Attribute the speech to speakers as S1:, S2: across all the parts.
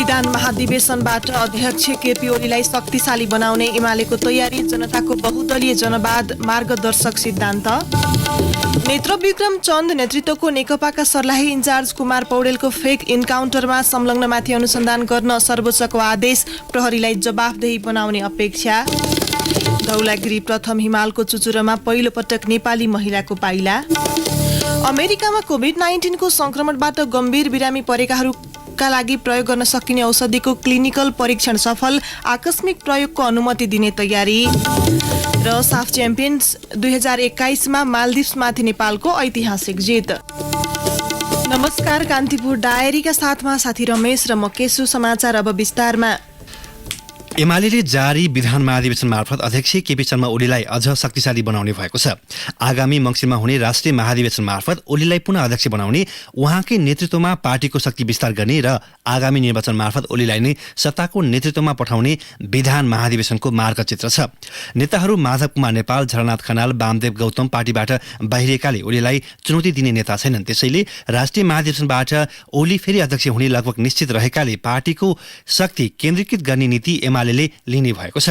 S1: विधान महाधिवेशनबाट अध्यक्ष केपी ओलीलाई शक्तिशाली बनाउने एमालेको तयारी, जनताको बहुदलीय जनवाद मार्गदर्शक सिद्धान्त। नेत्र विक्रम चन्द नेतृत्वको नेकपाका सर्लाही इन्चार्ज कुमार पौडेलको फेक इन्काउन्टरमा संलग्नमाथि अनुसन्धान गर्न सर्वोच्चको आदेश, प्रहरीलाई जवाफदेही बनाउने अपेक्षा। धौलागिरी प्रथम हिमालको चुचुरोमा पहिलो पटक नेपाली महिलाको पाइला। अमेरिकामा कोभिड-19 को संक्रमणबाट गम्भीर बिरामी परेकाहरूका लागि प्रयोग गर्न सकिने औषधिको क्लिनिकल परीक्षण सफल, आकस्मिक प्रयोगको अनुमति दिने तयारी। र साफ च्याम्पियन्स 2021 मा मालदिप्समाथि नेपालको ऐतिहासिक जित। नमस्कार, कान्तिपुर डायरीका साथमा साथी रमेश र म केशु। समाचार अब विस्तारमा।
S2: एमाले जारी विधान महाधिवेशन मार्फत अध्यक्ष केपी शर्मा ओलीलाई अझ शक्तिशाली बनाउने भएको छ। आगामी मङ्सिरमा हुने राष्ट्रिय महाधिवेशन मार्फत ओलीलाई पुनः अध्यक्ष बनाउने, उहाँकै नेतृत्वमा पार्टीको शक्ति विस्तार गर्ने र आगामी निर्वाचन मार्फत ओलीलाई नै सत्ताको नेतृत्वमा पठाउने विधान महाधिवेशनको मार्गचित्र छ। नेताहरू माधव कुमार नेपाल, झलनाथ खनाल, वामदेव गौतम पार्टीबाट बाहिरिएकाले ओलीलाई चुनौती दिने नेता छैनन्। त्यसैले राष्ट्रिय महाधिवेशनबाट ओली फेरि अध्यक्ष हुने लगभग निश्चित रहेकाले पार्टीको शक्ति केन्द्रीकृत गर्ने नीति एमाले लिने भएको छ।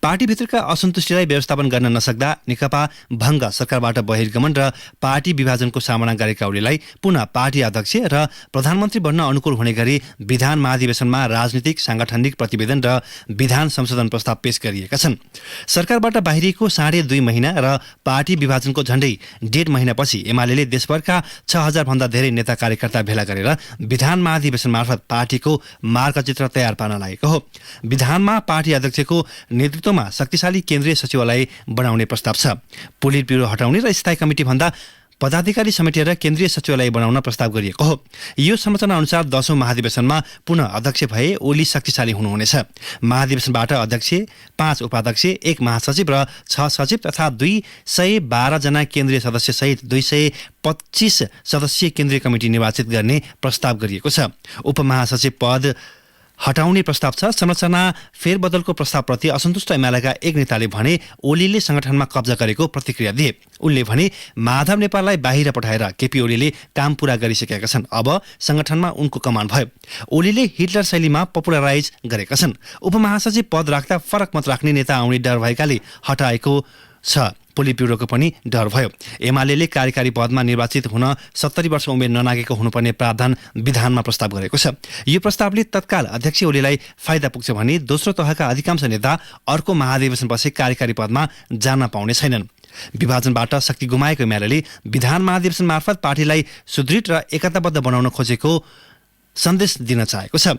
S2: पार्टीभित्रका असन्तुष्टिलाई व्यवस्थापन गर्न नसक्दा नेकपा भङ्ग, सरकारबाट बहिर्गमन र पार्टी विभाजनको सामना गरेका ओलीलाई पुनः पार्टी अध्यक्ष र प्रधानमन्त्री बन्न अनुकूल हुने गरी विधान महाधिवेशनमा राजनीतिक, सांगठनिक प्रतिवेदन र विधान संशोधन प्रस्ताव पेश गरिएका छन्। सरकारबाट बाहिरिएको 2.5 महिना र पार्टी विभाजनको झण्डै 1.5 महिनापछि एमाले देशभरका 6000 भन्दा धेरै नेता कार्यकर्ता भेला गरेर विधान महाधिवेशन मार्फत पार्टीको मार्गचित्र तयार पार्न लागेको हो। विधानमा पार्टी अध्यक्षको नेतृत्वमा शक्तिशाली केन्द्रीय सचिवालय बनाउने प्रस्ताव छ। पोलिट ब्युरो हटाउने र स्थायी कमिटी भन्दा पदाधिकारी समेटेर केन्द्रीय सचिवालय बनाउन प्रस्ताव गरिएको हो। यो संरचना अनुसार 10औं महाधिवेशनमा पुनः अध्यक्ष भए ओली शक्तिशाली हुनुहुनेछ। महाधिवेशनबाट अध्यक्ष, 5 उपाध्यक्ष, 1 महासचिव र 6 सचिव तथा 212 जना केन्द्रीय सदस्य सहित 225 सदस्यीय केन्द्रीय कमिटी निर्वाचित गर्ने प्रस्ताव गरिएको छ। उपमहासचिव पद हटाउने प्रस्ताव छ। संरचना फेरबदलको प्रस्तावप्रति असन्तुष्ट एमालेका एक नेताले भने ओलीले संगठनमा कब्जा गरेको प्रतिक्रिया दिए। उनले भने माधव नेपाललाई बाहिर पठाएर केपी ओलीले काम पूरा गरिसकेका छन्, अब संगठनमा उनको कमान भयो। ओलीले हिटलर शैलीमा पपुलराइज गरेका छन्। उपमहासचिव पद राख्दा फरक मत राख्ने नेता आउने डर भएकाले हटाएको छ। पोलिट ब्युरोको पनि डर भयो। एमाले कार्यकारी पदमा निर्वाचित हुन 70 वर्ष उमेर ननागेको हुनुपर्ने प्रावधान विधानमा प्रस्ताव गरेको छ। यो प्रस्तावले तत्काल अध्यक्ष ओलीलाई फाइदा पुग्छ भने दोस्रो तहका अधिकांश नेता अर्को महाधिवेशनपछि कार्यकारी पदमा जान पाउने छैनन्। विभाजनबाट शक्ति गुमाएको एमाले विधान महाधिवेशन मार्फत पार्टीलाई सुदृढ र एकताबद्ध बनाउन खोजेको सन्देश दिन चाहेको छ।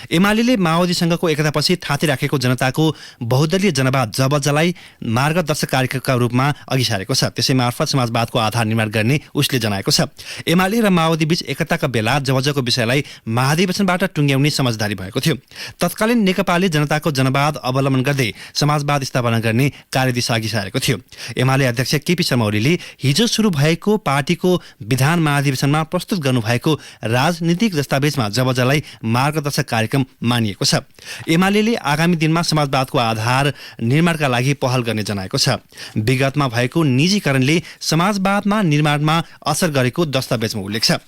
S2: एमाले माओवादीसँगको एकतापछि थाती राखेको जनताको बहुदलीय जनवाद जबजलाई मार्गदर्शक कार्यक्रमका रूपमा अघि सारेको छ। त्यसै मार्फत समाजवादको आधार निर्माण गर्ने उसले जनाएको छ। एमाले र माओवादी बीच एकताका बेला जबजको विषयलाई महाधिवेशनबाट टुङ्ग्याउने समझदारी भएको थियो। तत्कालीन नेकपाले जनताको जनवाद अवलम्बन गर्दै समाजवाद स्थापना गर्ने कार्यदिशा अघि सारेको थियो। एमाले अध्यक्ष केपी शर्मा ओलीले हिजो सुरु भएको पार्टीको विधान महाधिवेशनमा प्रस्तुत गर्नुभएको राजनीतिक दस्तावेजमा जबजलाई मार्गदर्शक कार्यक्रम मानिएको छ। एमाले आगामी दिनमा समाजवादको आधार निर्माणका लागि पहल गर्ने जनाएको छ। विगतमा भएको निजीकरणले समाजवादमा निर्माणमा असर गरेको दस्तावेजमा उल्लेख छ।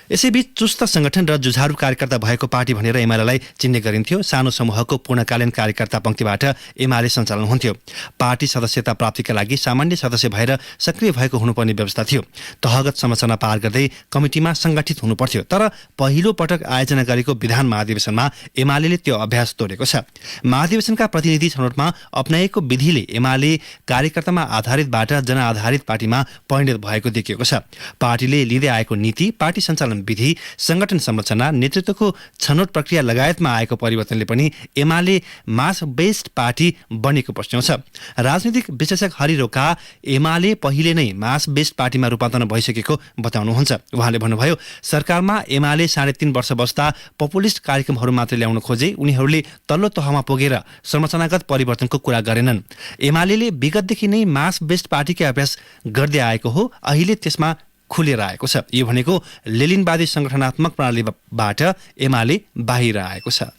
S2: यसैबीच चुस्त संगठन र जुझारु कार्यकर्ता भएको पार्टी भनेर एमालेलाई चिन्ने गरिन्थ्यो। सानो समूहको पूर्णकालीन कार्यकर्ता पंक्तिबाट एमाले सञ्चालन हुन्थ्यो। पार्टी सदस्यता प्राप्तिका लागि सामान्य सदस्य भएर सक्रिय भएको हुनुपर्ने व्यवस्था थियो। तहगत संरचना पार गर्दै कमिटीमा संगठित हुनुपर्थ्यो। तर पहिलो पटक आयोजना गरेको विधान महाधिवेशनमा एमाले त्यो अभ्यास तोडेको छ। महाधिवेशनका प्रतिनिधि छनौटमा अपनाएको विधिले एमाले कार्यकर्तामा आधारितबाट जनआधारित पार्टीमा परिणत भएको देखिएको छ। पार्टीले लिँदै आएको नीति, पार्टी सञ्चालन विधि, संगठन संरचना, नेतृत्वको छनौट प्रक्रिया लगायतमा आएको परिवर्तनले पनि एमाले मास बेस्ड पार्टी बनेको पस्ट्याउँछ। राजनीतिक विश्लेषक हरि रोका एमाले पहिले नै मास बेस्ड पार्टीमा रूपान्तरण भइसकेको बताउनुहुन्छ। उहाँले भन्नुभयो, सरकारमा एमाले 3.5 वर्ष बस्दा पपुलिस्ट कार्यक्रमहरू मात्र ल्याउन खोजे, उनीहरूले तल्लो तहमा पुगेर संरचनागत परिवर्तनको कुरा गरेनन्। एमाले विगतदेखि नै मास बेस्ड पार्टीकै अभ्यास गर्दै आएको हो, अहिले त्यसमा खुलेर आएको छ। यो भनेको लेलिनवादी संगठनात्मक प्रणालीबाट एमाले बाहिर आएको छ।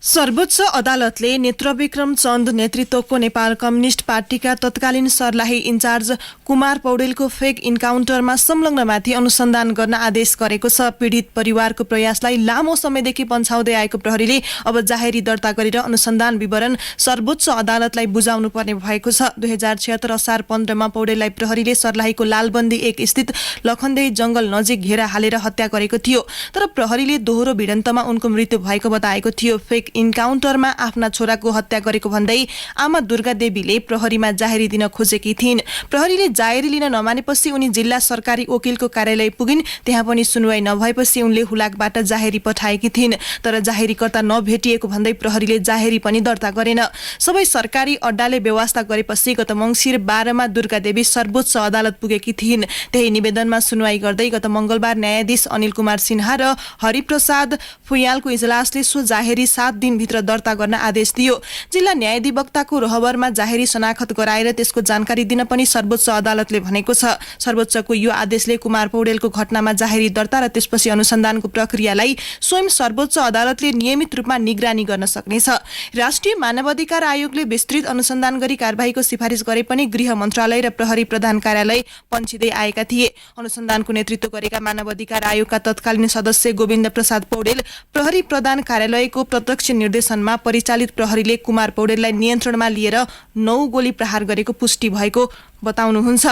S1: सर्वोच्च अदालतले नेत्रविक्रम चन्द नेतृत्वको नेपाल कम्युनिष्ट पार्टीका तत्कालीन सर्लाही इन्चार्ज कुमार पौडेलको फेक इन्काउन्टरमा संलग्नमाथि अनुसन्धान गर्न आदेश गरेको छ। पीडित परिवारको प्रयासलाई लामो समयदेखि पन्छाउँदै आएको प्रहरीले अब जाहेरी दर्ता गरेर अनुसन्धान विवरण सर्वोच्च अदालतलाई बुझाउनु पर्ने भएको छ। 2076 असार 15 मा पौडेललाई प्रहरीले सर्लाहीको लालबन्दी 1 स्थित लखनदेही जंगल नजिक घेरा हालेर हत्या गरेको थियो, तर प्रहरीले दोहोरो भिडन्तमा उनको मृत्यु भएको बताएको थियो। फेक इन्काउन्टरमा आफ्ना छोराको हत्या गरेको भन्दै आमा दुर्गा देवीले प्रहरीमा जाहेरी दिन खोजेकी थिइन्। प्रहरीले जाहेरी लिन नमानेपछि उनी जिल्ला सरकारी वकिलको कार्यालय पुगिन्। त्यहाँ पनि सुनवाई नभएपछि उनले हुलाकबाट जाहेरी पठाएकी थिइन्, तर जाहेरीकर्ता नभेटिएको भन्दै प्रहरीले जाहेरी पनि दर्ता गरेन। सबै सरकारी अड्डाले व्यवस्था गरेपछि गत मङ्सिर 12 मा दुर्गा देवी सर्वोच्च अदालत पुगेकी थिइन्। त्यही निवेदनमा सुनवाई गर्दै गत मंगलबार न्यायाधीश अनिल कुमार सिन्हा र हरिप्रसाद फुयालको इजलासले सो जाहेरी 7 दिनभित्र दर्ता गर्न आदेश दियो। जिल्ला न्यायाधिवक्ताको रहबरमा जाहेरी शनाखत गराएर त्यसको जानकारी दिन पनि सर्वोच्च अदालतले भनेको छ। सर्वोच्चको यो आदेशले कुमार पौडेलको घटनामा जाहेरी दर्ता र त्यसपछि अनुसन्धानको प्रक्रियालाई स्वयं सर्वोच्च अदालतले नियमित रूपमा निगरानी गर्न सक्नेछ। राष्ट्रिय मानवाधिकार आयोगले विस्तृत अनुसन्धान गरी कारबाहीको सिफारिस गरे पनि गृह मन्त्रालय र प्रहरी प्रधान कार्यालय पन्छिँदै आएका थिए। अनुसन्धानको नेतृत्व गरेका मानवाधिकार आयोगका तत्कालीन सदस्य गोविन्द प्रसाद पौडेल प्रहरी प्रधान कार्यालयको प्रत्यक्ष निर्देशनमा परिचालित प्रहरीले कुमार पौडेललाई नियन्त्रणमा लिएर 9 गोली प्रहार गरेको पुष्टि भएको बताउनुहुन्छ।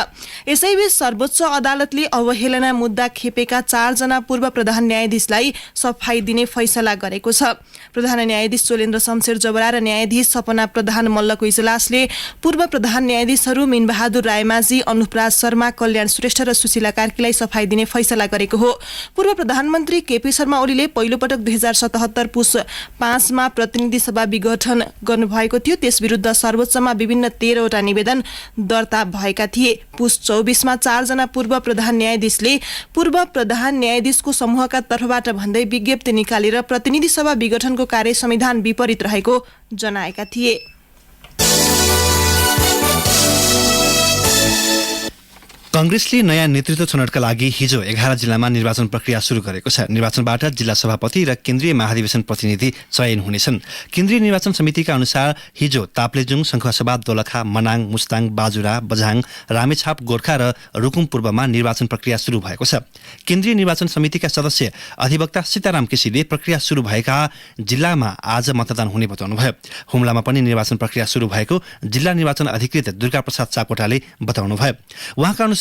S1: यसैबीच सर्वोच्च अदालतले अवहेलना मुद्दा खेपेका 4 जना पूर्व प्रधान न्यायाधीशलाई सफाई दिने फैसला गरेको छ। प्रधान न्यायाधीश चोलेन्द्र शमशेर जबरा र न्यायाधीश सपना प्रधान मल्लको इजलासले पूर्व प्रधान न्यायाधीशहरू मिनबहादुर रायमाझी, अनुपराज शर्मा, कल्याण श्रेष्ठ र सुशीला कार्कीलाई सफाई दिने फैसला गरेको हो। पूर्व प्रधानमन्त्री केपी शर्मा ओलीले पहिलोपटक 2077 पुस 5 मा प्रतिनिधि सभा विघटन गर्नुभएको थियो। त्यस विरुद्ध सर्वोच्चमा विभिन्न 13 वटा निवेदन दर्ता भएका थिए। पुस 24 मा 4 जना पूर्व प्रधान न्यायाधीशले पूर्व प्रधान न्यायाधीशको समूहका तर्फबाट भन्दै विज्ञप्ति निकालेर प्रतिनिधि सभा विघटनको कार्य संविधान विपरीत रहेको जनाएका थिए।
S2: कांग्रेसले नयाँ नेतृत्व छनौटका लागि हिजो 11 जिल्लामा निर्वाचन प्रक्रिया सुरु गरेको छ। निर्वाचनबाट जिल्ला सभापति र केन्द्रीय महाधिवेशन प्रतिनिधि चयन हुनेछन्। केन्द्रीय निर्वाचन समितिका अनुसार हिजो ताप्लेजुङ, शङ्खुवासभा, दोलखा, मनाङ, मुस्ताङ, बाजुरा, बझाङ, रामेछाप, गोर्खा र रुकुम पूर्वमा निर्वाचन प्रक्रिया सुरु भएको छ। केन्द्रीय निर्वाचन समितिका सदस्य अधिवक्ता सीताराम केसीले प्रक्रिया सुरु भएका जिल्लामा आज मतदान हुने बताउनुभयो। हुम्लामा पनि निर्वाचन प्रक्रिया सुरु भएको जिल्ला निर्वाचन अधिकृत दुर्गाप्रसाद सापकोटाले बताउनुभयो। उहाँका अनुसार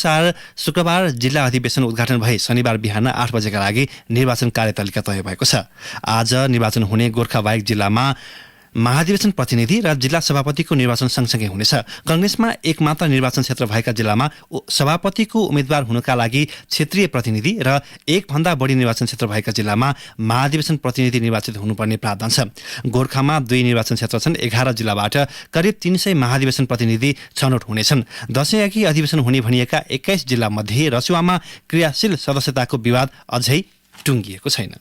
S2: शुक्रबार जिल्ला अधिवेशन उद्घाटन भई शनिबार बिहान 8 बजेका लागि निर्वाचन कार्यतालिका तय भएको छ। आज निर्वाचन हुने गोर्खा बाहेक जिल्लामा महाधिवेशन प्रतिनिधि र जिल्ला सभापतिको निर्वाचन सँगसँगै हुनेछ। कांग्रेसमा एक मात्र निर्वाचन क्षेत्र भएका जिल्लामा सभापतिको उम्मेद्वार हुनका लागि क्षेत्रीय प्रतिनिधि र एक भन्दा बढी निर्वाचन क्षेत्र भएका जिल्लामा महाधिवेशन प्रतिनिधि निर्वाचित हुनुपर्ने प्रावधान छ। गोर्खामा 2 निर्वाचन क्षेत्र छन्। 11 जिल्लाबाट करिब 300 महाधिवेशन प्रतिनिधि छनौट हुनेछन्। दशैँअघि अधिवेशन हुने भनिएका 21 जिल्ला मध्ये रसुवामा क्रियाशील सदस्यताको विवाद अझै टुङ्गिएको छैन।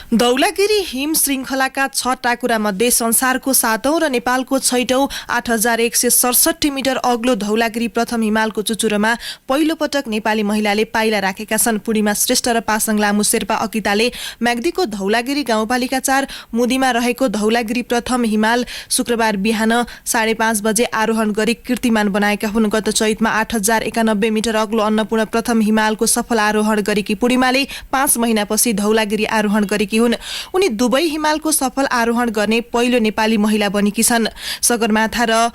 S1: धौलागिरी हिम श्रृङ्खलाका 6 टाकुरामध्ये संसारको 7औं र नेपालको 6औं 8167 मिटर अग्लो धौलागिरी प्रथम हिमालको चुचुरोमा पहिलो पटक नेपाली महिलाले पाइला राखेका छन्। पूर्णिमा श्रेष्ठ र पासाङ लामु शेर्पा अकिताले म्याग्दीको धौलागिरी गाउँपालिका 4 मुदीमा रहेको धौलागिरी प्रथम हिमाल शुक्रबार बिहान 5:30 बजे आरोहण गरी कीर्तिमान बनाएका हुन्। गत चैतमा 8091 मिटर अग्लो अन्नपूर्ण प्रथम हिमालको सफल आरोहण गरेकी पूर्णिमाले 5 महिनापछि धौलागिरी आरोहण गरेकी हुन्। उनी दुवै हिमालको सफल आरोहण गर्ने पहिलो नेपाली महिला बनेकी छन्। सगरमाथा र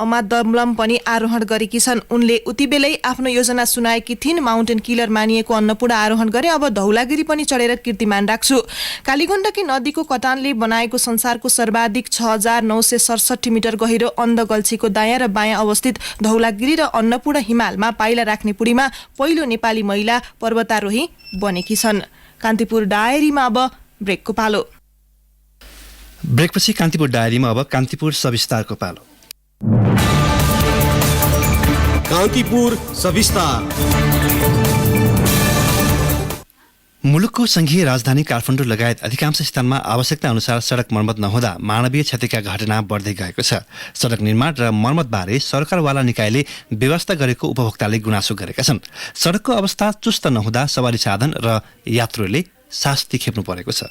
S1: अमादमलम पनि आरोहण गरेकी छन्। उनले उतिबेलै आफ्नो योजना सुनाएकी थिइन्। माउन्टेन किलर मानिएको अन्नपूर्ण आरोहण गरे, अब धौलागिरी पनि चढेर कीर्तिमान राख्छु। कालीगण्डकी नदीको कटानले बनाएको संसारको सर्वाधिक 6967 मिटर गहिरो अन्धगल्छीको दायाँ र बायाँ अवस्थित धौलागिरी र अन्नपूर्ण हिमालमा पाइला राख्ने पुरीमा पहिलो नेपाली महिला पर्वतारोही बनेकी छन्। कान्तिपुर डायरीमा अब ब्रेकको पालो।
S2: ब्रेकपछि कान्तिपुर डायरीमा अब कान्तिपुर सविस्तारको पालो।
S3: कान्तिपुर सविस्तार।
S2: मुलुकको संघीय राजधानी काठमाडौँ लगायत अधिकांश स्थानमा आवश्यकता अनुसार सडक मर्मत नहुँदा मानवीय क्षतिका घटना बढ्दै गएको छ। सडक निर्माण र मर्मतबारे सरकारवाला निकायले व्यवस्था गरेको उपभोक्ताले गुनासो गरेका छन्। सडकको अवस्था चुस्त नहुँदा सवारी साधन र यात्रुले शास्ति खेप्नु परेको छ।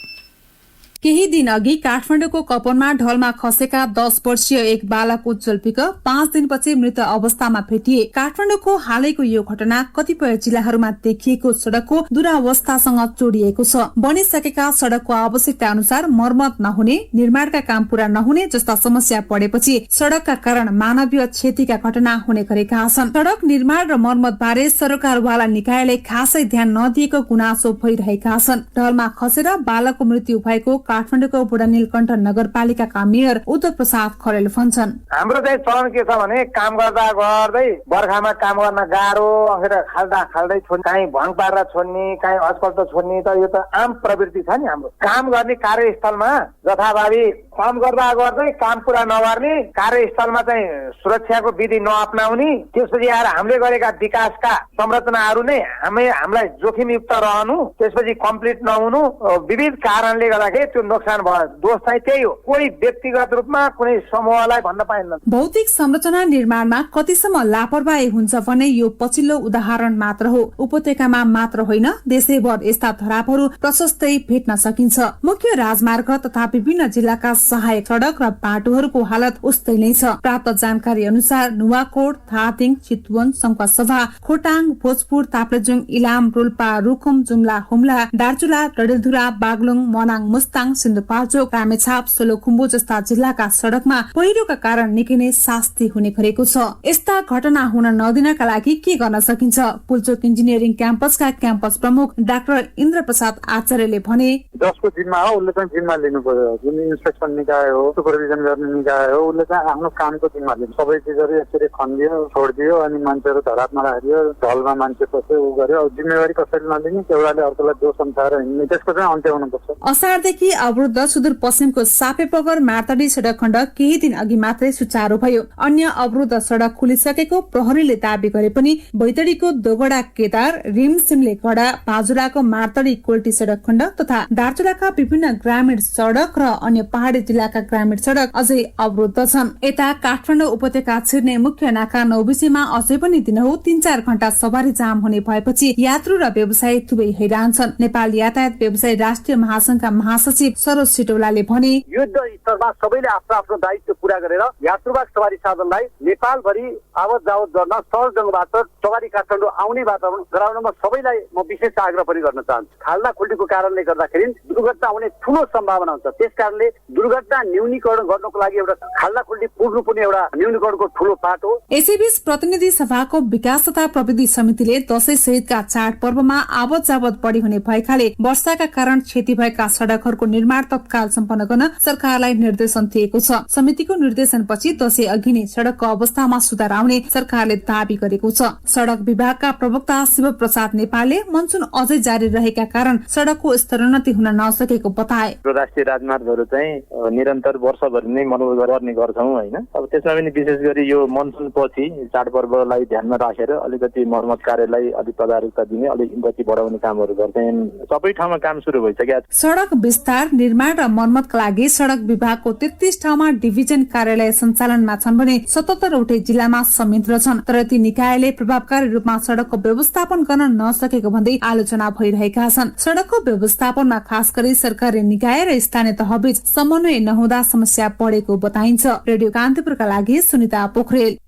S3: केही दिन अघि काठमाडौँको कपनमा ढलमा खसेका 10 वर्षीय एक बालक उज्जवल पिक 5 दिनपछि मृत अवस्थामा भेटिए। काठमाडौँको हालैको यो घटना कतिपय जिल्लाहरूमा देखिएको सड़कको दुरावस्थासँग जोडिएको छ। बनिसकेका सड़कको आवश्यकता अनुसार मर्मत नहुने, निर्माणका काम पूरा नहुने जस्ता समस्या परेपछि सड़कका कारण मानवीय क्षतिका घटना हुने गरेका छन्। सड़क निर्माण र मर्मत बारे सरकारवाला निकायले खासै ध्यान नदिएको गुनासो भइरहेका छन्। ढलमा खसेर बालकको मृत्यु भएको काठमाडौँको बुढानीलकण्ठ नगरपालिकाका मेयर उद्धव प्रसाद खरेल भन्छन्।
S4: हाम्रो चाहिँ चलन के छ भने काम गर्दा गर्दै बर्खामा काम गर्न गाह्रो, अखेर खाल्दा खाल्दै छोड्ने, काहीँ भङ पारेर छोड्ने, काहीँ अस्पल्ट छोड्ने, त यो त आम प्रवृत्ति छ नि हाम्रो। काम गर्ने कार्यस्थलमा जथाभावी काम गर्दा गर्दै काम पुरा नगर्ने, कार्यस्थलमा चाहिँ सुरक्षाको विधि नअपनाउने, त्यसपछि आएर हामीले गरेका विकासका संरचनाहरू नै हामीलाई जोखिमयुक्त रहनु, त्यसपछि कम्प्लिट नहुनु, विविध कारणले गर्दाखेरि त्यो नोक्सान भयो। दोष चाहिँ त्यही हो, कोही व्यक्तिगत रूपमा कुनै समूहलाई भन्न पाइन्न।
S3: भौतिक संरचना निर्माणमा कतिसम्म लापरवाही हुन्छ भने यो पछिल्लो उदाहरण मात्र हो। उपत्यकामा मात्र होइन, देशैभर यस्ता धरापहरू प्रशस्तै भेट्न सकिन्छ। मुख्य राजमार्ग तथा विभिन्न जिल्लाका सहायक सड़क र बाटोहरूको हालत उस्तै नै छ। प्राप्त जानकारी अनुसार नुवाकोट, धादिङ, चितवन, सङ्खुवासभा, खोटाङ, भोजपुर, ताप्लेजुङ, इलाम, रोल्पा, रुकुम, जुम्ला, हुम्ला, दार्चुला, डडेलधुरा, बागलुङ, मनाङ, मुस्ताङ, सिन्धुपाल्चोक, रामेछाप, सोलुखुम्बु जस्ता जिल्लाका सड़कमा पहिरोका कारण निकै नै शास्ति हुने गरेको छ। यस्ता घटना हुन नदिनका लागि के गर्न सकिन्छ? पुल्चोक इन्जिनियरिङ क्याम्पसका क्याम्पस प्रमुख डाक्टर इन्द्र प्रसाद आचार्यले भने,
S5: जसको जिम्मा हो उसले चाहिँ जिम्मा लिनु पर्यो। जुन इन्स्पेक्सन निकाय हो, सुपरभिजन गर्ने निकाय हो, उसले चाहिँ आफ्नो कामको जिम्मा लिनु। सबै चिजहरू यसरी खनिदियो, छोडिदियो, अनि मान्छेहरू धरापमा राखिदियो, ढलमा मान्छे पस्यो, उ गर्यो। अब जिम्मेवारी कसैले नलिने, एउटाले अर्कोलाई दोष अनुसार हिँड्ने, त्यसको चाहिँ अन्त्य हुनुपर्छ।
S3: असारदेखि अवरुद्ध सुदूरपश्चिमको सापेपगर मार्तडी सड़क खण्ड केही दिन अघि मात्रै सुचारू भयो। अन्य अवरुद्ध सड़क खुलिसकेको प्रहरीले दावी गरे पनि बैतडीको दोगडा केदार, रिम सिमले गडा, बाजुराको मार्तडी कोल्टी सड़क खण्ड तथा दार्चुलाका विभिन्न ग्रामीण सड़क र अन्य पहाड़ी जिल्लाका ग्रामीण सड़क अझै अवरुद्ध छन्। यता काठमाडौँ उपत्यका छिर्ने मुख्य नाका नौबिसीमा अझै पनि दिनहुँ 3-4 घण्टा सवारी जाम हुने भएपछि यात्रु र व्यवसायी दुवै हैरान छन्। नेपाल यातायात व्यवसायी राष्ट्रिय महासंघका महासचिव सरोज सिटौलाले भने,
S6: युद्ध स्तरमा सबैले आफ्नो आफ्नो दायित्व पूरा गरेर यात्रुवाहक सवारी साधनलाई नेपालभरि आवत जावत गर्न सहज ढंगबाट सवारी काठमाडौँ आउने वातावरण गराउनमा सबैलाई म विशेष आग्रह पनि गर्न चाहन्छु। खाल्डा खुल्डीको कारणले गर्दाखेरि दुर्घटना हुने ठूलो सम्भावना हुन्छ। त्यसकारणले दुर्घटना न्यूनीकरण गर्नको लागि एउटा खाल्डा खुल्डी पुग्नु पनि एउटा न्यूनीकरणको ठूलो पाटो हो।
S3: यसैबीच प्रतिनिधि सभाको विकास तथा प्रविधि समितिले दशैं सहितका चाडपर्वमा आवत जावत बढी हुने भएकाले वर्षाका कारण क्षति भएका सड़कहरूको निर्माण तत्काल सम्पन्न गर्न सरकारलाई निर्देशन दिएको छ। समितिको निर्देशनपछि दशैं अघि नै सड़कको अवस्थामा सुधार आउने सरकारले दावी गरेको छ। सड़क विभागका प्रवक्ता शिव प्रसाद नेपालले मनसुन अझै जारी रहेका कारण सड़कको स्तरोन्नति हुन नसकेको बताए।
S7: राष्ट्रिय राजमार्गहरू चाहिँ निरन्तर वर्षभरि नै मर्मत गर्ने गर्छौं हैन। अब त्यसमा पनि विशेष गरी यो मनसुन पछि चाडपर्वलाई ध्यानमा राखेर अलिकति मर्मत कार्यलाई अलिक प्राथमिकता दिने, अलिक गति बढाउने कामहरू गर्छौं। सबै ठाउँमा काम सुरु भइसक्यो।
S3: सड़क विस्तार, निर्माण र मर्मतका लागि सड़क विभागको 33 ठाउँमा डिभिजन कार्यालय सञ्चालनमा छन् भने 77 वटै जिल्लामा संयन्त्र छन्। तर ती निकायले प्रभावकारी रूपमा सड़कको व्यवस्थापन गर्न नसकेको भन्दै आलोचना भइरहेका छन्। सड़कको व्यवस्थापनमा खास गरी सरकारी निकाय र स्थानीय तहबीच समन्वय नहुँदा समस्या बढेको बताइन्छ। रेडियो कान्तिपुरका लागि सुनिता पोखरेल।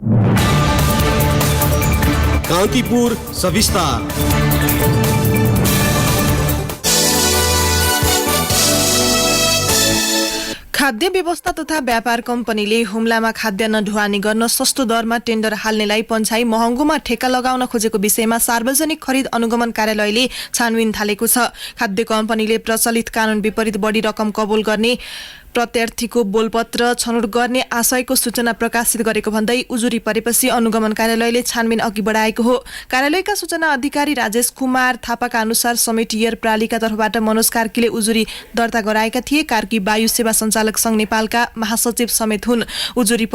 S8: कान्तिपुर सविस्तार।
S1: खाद्य व्यवस्था तथा व्यापार कम्पनीले हुम्लामा खाद्यान्न ढुवानी गर्न सस्तो दरमा टेन्डर हाल्नेलाई पन्छाई महँगोमा ठेक्का लगाउन खोजेको विषयमा सार्वजनिक खरिद अनुगमन कार्यालयले छानबिन थालेको छ। खाद्य कम्पनीले प्रचलित कानून विपरीत बढी रकम कबुल गर्ने, प्रत्यार्थीको बोलपत्र छनौट गर्ने आशयको सूचना प्रकाशित गरेको भन्दै उजुरी परेपछि अनुगमन कार्यालयले छानबिन अघि बढाएको हो। कार्यालयका सूचना अधिकारी राजेश कुमार थापाका अनुसार समेटियर प्रालीका तर्फबाट मनोज कार्कीले उजुरी दर्ता गराएका थिए। कार्की वायु सेवा सञ्चालक संघ नेपालका महासचिव समेत हुन्। उजुरी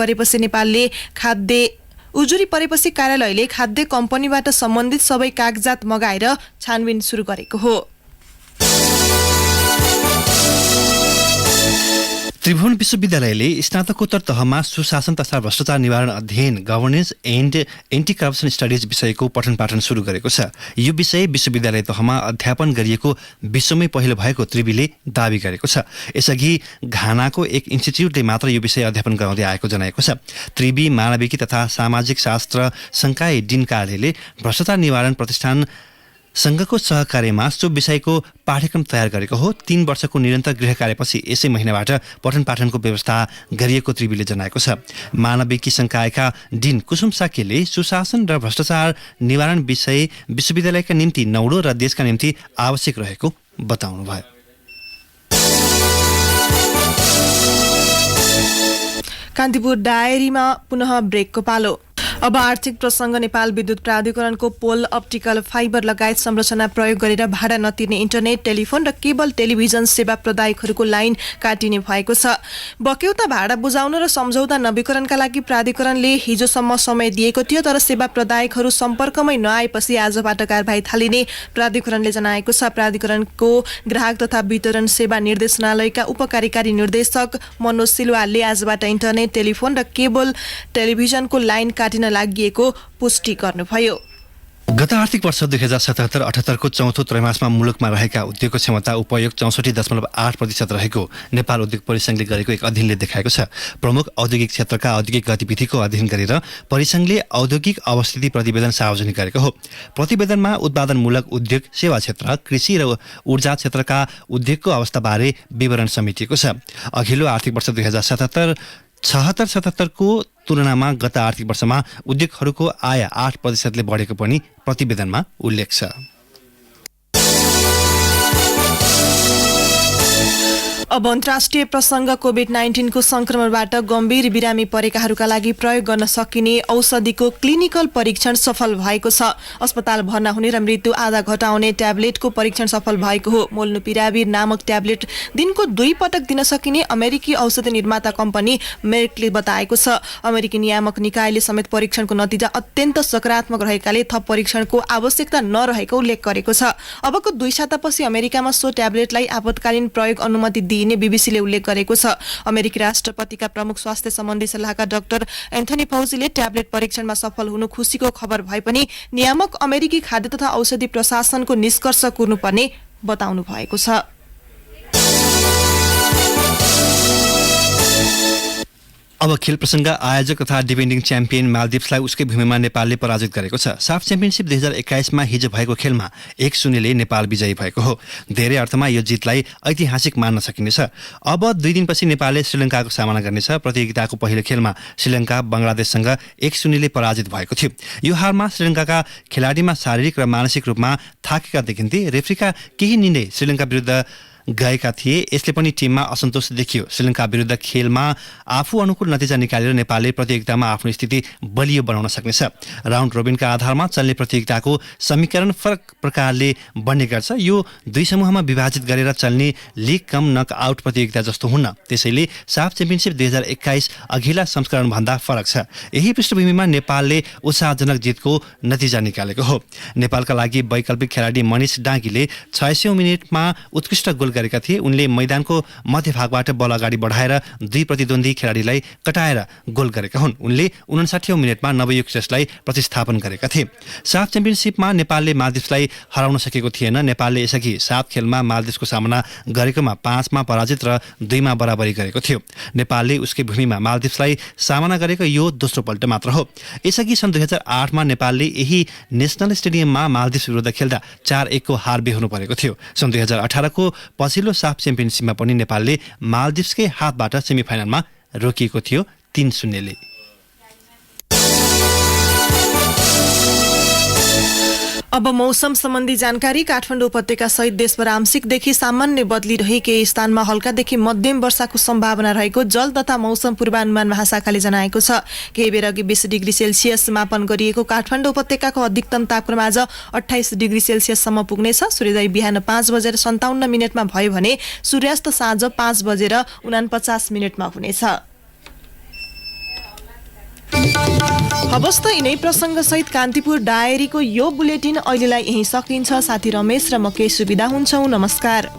S1: परेपछि कार्यालयले खाद्य कम्पनीबाट सम्बन्धित सबै कागजात मगाएर छानबिन सुरु गरेको हो।
S2: त्रिभुवन विश्वविद्यालयले स्नातकोत्तर तहमा सुशासन तथा भ्रष्टाचार निवारण अध्ययन governance and anti corruption studies विषयको पठन पाठन सुरु गरेको छ। यो विषय विश्वविद्यालय तहमा अध्यापन गरिएको विश्वमै पहिलो भएको त्रिवीले दावी गरेको छ। यसअघि घानाको एक इन्स्टिच्युटले मात्र यो विषय अध्यापन गराउँदै आएको जनाएको छ। त्रिवी मानविकी तथा सामाजिक शास्त्र संकाय डिन कार्यालयले भ्रष्टाचार निवारण प्रतिष्ठान संघको सहकार्यमा सो विषयको पाठ्यक्रम तयार गरेको हो। 3 वर्षको निरन्तर गृह कार्यपछि यसै महिनाबाट पठन पाठनको व्यवस्था गरिएको त्रिवीले जनाएको छ। मानविकी संकायका डिन कुसुम साकेले सुशासन र भ्रष्टाचार निवारण विषय विश्वविद्यालयका निम्ति नौलो र देशका निम्ति आवश्यक रहेको बताउनुभयो।
S1: कान्तिपुर डायरीमा पुनः ब्रेकको पालो। अब आर्थिक प्रसंग। नेपाल विद्युत प्राधिकरणको पोल, अप्टिकल फाइबर लगायत संरचना प्रयोग गरेर भाडा नतिर्ने इन्टरनेट, टेलिफोन र केबल टेलिभिजन सेवा प्रदायकहरूको लाइन काटिने भएको छ। बक्यौता भाडा बुझाउन र सम्झौता नवीकरणका लागि प्राधिकरणले हिजोसम्म समय दिएको थियो, तर सेवा प्रदायकहरू सम्पर्कमै नआएपछि आजबाट कारबाही थालिने प्राधिकरणले जनाएको छ। प्राधिकरणको ग्राहक तथा वितरण सेवा निर्देशनालयका उपकार्यकारी निर्देशक मनोज सिलवालले आजबाट इन्टरनेट, टेलिफोन र केबल टेलिभिजनको लाइन काटिन लागिएको पुष्टि गर्नुभयो।
S2: गत आर्थिक वर्ष 2077-78 को चौथो त्रैमासमा मुलुकमा रहेका उद्योगको क्षमता उपयोग 64.8% रहेको नेपाल उद्योग परिसंघले गरेको एक अध्ययनले देखाएको छ। प्रमुख औद्योगिक क्षेत्रका औद्योगिक गतिविधिको अध्ययन गरेर परिसंघले औद्योगिक अवस्थिति प्रतिवेदन सार्वजनिक गरेको हो। प्रतिवेदनमा उत्पादनमूलक उद्योग, सेवा क्षेत्र, कृषि र ऊर्जा क्षेत्रका उद्योगको अवस्थाबारे विवरण समेटिएको छ। अघिल्लो आर्थिक वर्ष 2076-77 को तुलनामा गत आर्थिक वर्षमा उद्योगहरूको आय 8% बढेको पनि प्रतिवेदनमा उल्लेख छ।
S1: अब अन्तर्राष्ट्रिय प्रसंग। कोभिड-19 को संक्रमणबाट गम्भीर बिरामी परेकाहरूका लागि प्रयोग गर्न सकिने औषधिको क्लिनिकल परीक्षण सफल भएको छ। अस्पताल भर्ना हुने र मृत्यु आधा घटाउने ट्याब्लेटको परीक्षण सफल भएको हो। मोल्नुपिराविर नामक ट्याब्लेट दिनको 2 पटक दिन सकिने अमेरिकी औषधि निर्माता कम्पनी मेर्कले बताएको छ। अमेरिकी नियामक निकायले समेत परीक्षणको नतिजा अत्यन्त सकारात्मक रहेकाले थप परीक्षणको आवश्यकता नरहेको उल्लेख गरेको छ। अबको 2 सातापछि अमेरिकामा सो ट्याब्लेटलाई आपतकालीन प्रयोग अनुमति दिइने बीबीसीले उल्लेख गरेको छ। अमेरिकी राष्ट्रपतिका प्रमुख स्वास्थ्य सम्बन्धी सल्लाहकार डाक्टर एन्थनी फौजीले ट्याब्लेट परीक्षणमा सफल हुनु खुसीको खबर भए पनि नियामक अमेरिकी खाद्य तथा औषधि प्रशासनको निष्कर्ष कुर्नुपर्ने बताउनु भएको छ।
S2: अब खेल प्रसंग। आयोजक तथा डिफेन्डिङ च्याम्पियन मालदिप्सलाई उसकै भूमिमा नेपालले पराजित गरेको छ। साफ च्याम्पियनशिप 2021 मा हिजो भएको खेलमा 1-0 नेपाल विजयी भएको हो। धेरै अर्थमा यो जितलाई ऐतिहासिक मान्न सकिनेछ। अब 2 दिनपछि नेपालले श्रीलङ्काको सामना गर्नेछ। प्रतियोगिताको पहिलो खेलमा श्रीलङ्का बंगलादेशसँग 1-0 पराजित भएको थियो। यो हारमा श्रीलङ्काका खेलाडीमा शारीरिक र मानसिक रूपमा थाकेका देखिन्थे। रेफ्रीका केही निर्णय श्रीलङ्का विरुद्ध गएका थिए। यसले पनि टिममा असन्तोष देखियो। श्रीलङ्का विरुद्ध खेलमा आफू अनुकूल नतिजा निकालेर नेपालले प्रतियोगितामा आफ्नो स्थिति बलियो बनाउन सक्नेछ। राउन्ड रोबिनका आधारमा चल्ने प्रतियोगिताको समीकरण फरक प्रकारले बन्ने गर्छ। यो 2 समूहमा विभाजित गरेर चल्ने लिग कम नकआउट प्रतियोगिता जस्तो हुन्न। त्यसैले साफ च्याम्पियनशिप 2021 अघिल्ला संस्करणभन्दा फरक छ। यही पृष्ठभूमिमा नेपालले उत्साहजनक जितको नतिजा निकालेको हो। नेपालका लागि वैकल्पिक खेलाडी मनिष डाँगीले 600 मिनेटमा उत्कृष्ट गोल गरेका थिए। उनले मैदानको मध्यभागबाट बल अगाडि बढाएर 2 प्रतिद्वन्दी खेलाडीलाई कटाएर गोल गरेका हुन्। उनले 59औं मिनेटमा नवयुग श्रेष्ठलाई प्रतिस्थापन गरेका थिए। साफ च्याम्पियनशिपमा नेपालले मालदिप्सलाई हराउन सकेको थिएन। नेपालले यसअघि 7 खेलमा मालदिप्सको सामना गरेकोमा 5 मा पराजित र 2 मा बराबरी गरेको थियो। नेपालले उसकै भूमिमा मालदिप्सलाई सामना गरेको यो दोस्रो पल्ट मात्र हो। यसअघि सन् 2008 मा नेपालले यही नेसनल स्टेडियममा मालदिप्स विरुद्ध खेल्दा 4-1 को हार बेहोर्नु परेको थियो। सन् 2018 को पछिल्लो साफ च्याम्पियनशिपमा पनि नेपालले मालदिप्सकै हातबाट सेमिफाइनलमा रोकिएको थियो 3-0 ले।
S1: अब मौसम सम्बन्धी जानकारी। काठमाडौँ उपत्यका सहित देशभर आंशिकदेखि सामान्य बदली रही केही स्थानमा हल्कादेखि मध्यम वर्षाको सम्भावना रहेको जल तथा मौसम पूर्वानुमान महाशाखाले जनाएको छ। केही बेर अघि 20 डिग्री सेल्सियस मापन गरिएको काठमाडौँ उपत्यकाको अधिकतम तापक्रम आज 28 डिग्री सेल्सियससम्म पुग्नेछ। सूर्योदय बिहान 5:57 भयो भने सूर्यास्त साँझ 5:49 हुनेछ। हवस् त यिनै प्रसंग सहित कान्तिपुर डायरीको यो बुलेटिन अहिलेलाई यही सकिन्छ। साथी रमेश र म केही सुविधा हुन्छौं। नमस्कार।